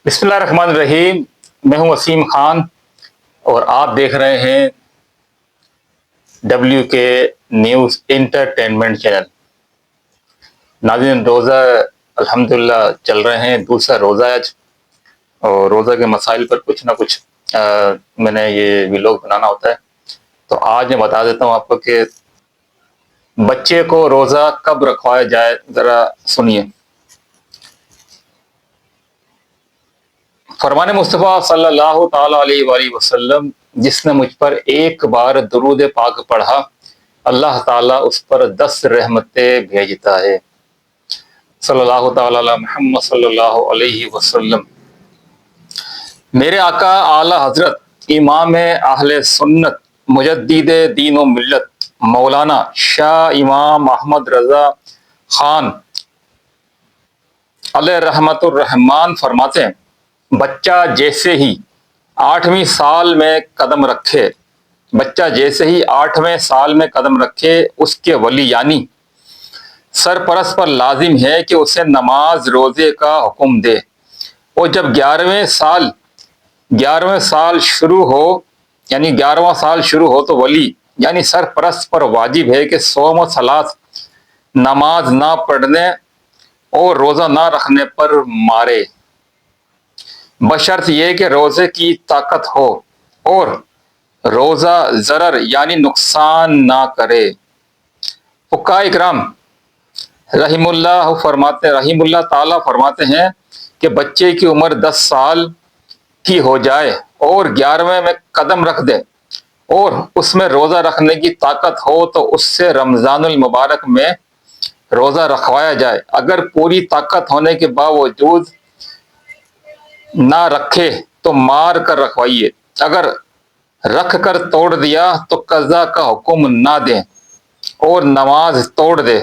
बिस्मिल्लाहिर्रहमानिर्रहीम। मैं हूं वसीम खान और आप देख रहे हैं WK न्यूज़ इंटरटेनमेंट चैनल। नाज़रीन, रोज़ा अल्हम्दुलिल्लाह चल रहे हैं, दूसरा रोज़ा आज, और रोज़ा के मसाइल पर कुछ ना कुछ मैंने ये व्लॉग बनाना होता है। तो आज मैं बता देता हूँ आपको कि बच्चे को रोज़ा कब रखवाया जाए। ज़रा सुनिए। फरमान मुस्तफ़ा सल्लल्लाहु ताला अलैहि वसल्लम, जिसने मुझ पर एक बार दुरूद पाक पढ़ा, अल्लाह ताला उस पर 10 रहमतें भेजता है। सल्लल्लाहु ताला अला मुहम्मद सल्लल्लाहु अलैहि वसल्लम। मेरे आका आला हजरत इमाम अहले सुन्नत मुजद्दिद दीन व मिल्लत मौलाना शाह इमाम अहमद रजा खान अलैहि रहमतुर रहमान फरमाते हैं, बच्चा जैसे ही 8वीं साल में कदम रखे, बच्चा जैसे ही 8वें साल में कदम रखे, उसके वली यानी सरपरस्त पर लाजिम है कि उसे नमाज रोजे का हुक्म दे। और जब 11वें साल शुरू हो, यानी 11वां साल शुरू हो, तो वली यानी सरपरस्त पर वाजिब है कि सौम व सलात, नमाज ना पढ़ने और रोजा ना रखने पर मारे, बशर्त यह कि रोजे की ताकत हो और रोजा जरर यानी नुकसान ना करे। फुक्का इकराम रहीमुल्लाह ताला फरमाते हैं कि बच्चे की उम्र 10 साल की हो जाए और 11वें में कदम रख दे और उसमें रोजा रखने की ताकत हो, तो उससे रमजानुल मुबारक में रोजा रखवाया जाए। अगर पूरी ताकत होने के बावजूद ना रखे तो मार कर रखवाइए। अगर रख कर तोड़ दिया तो कज़ा का हुक्म ना दें, और नमाज तोड़ दे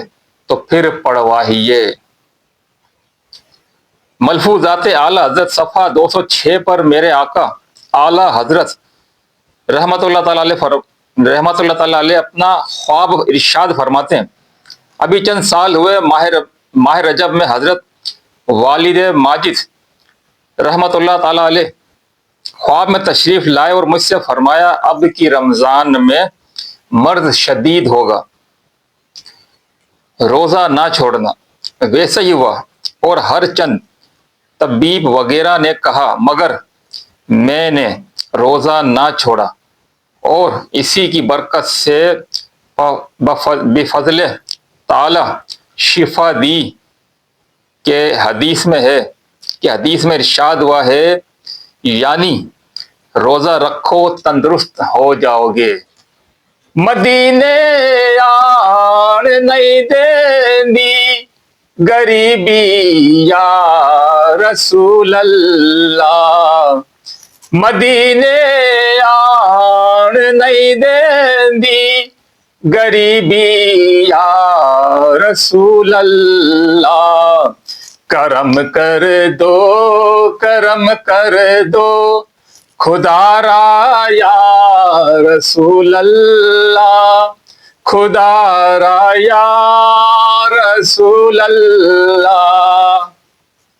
तो फिर पढ़वाइए। मलफूजात आला हजरत सफ़ा 206 पर मेरे आका आला हजरत रहमतुल्लाह ताला अलैह अपना ख्वाब इरशाद फरमाते हैं, अभी चंद साल हुए माह रजब में हजरत वालिद माजिद रहमतुल्लाह ताला अलैह ख्वाब में तशरीफ लाए और मुझसे फरमाया, अब की रमजान में मर्द शदीद होगा, रोजा ना छोड़ना। वैसे ही हुआ और हर चंद तबीब वगैरह ने कहा, मगर मैंने रोजा ना छोड़ा और इसी की बरकत से बेफजल ताला शिफा दी। के हदीस में है कि हदीस में इरशाद हुआ है, यानी रोजा रखो तंदुरुस्त हो जाओगे। मदीने आन नहीं देंदी गरीबी या रसूल अल्लाह, मदीने आन नहीं देंदी गरीबी या रसूल अल्लाह, करम कर दो खुदारा या रसूल अल्लाह, खुदारा या रसूल अल्लाह।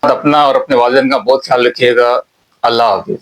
अपना और अपने वालिदैन का बहुत ख्याल रखिएगा। अल्लाह हाफिज।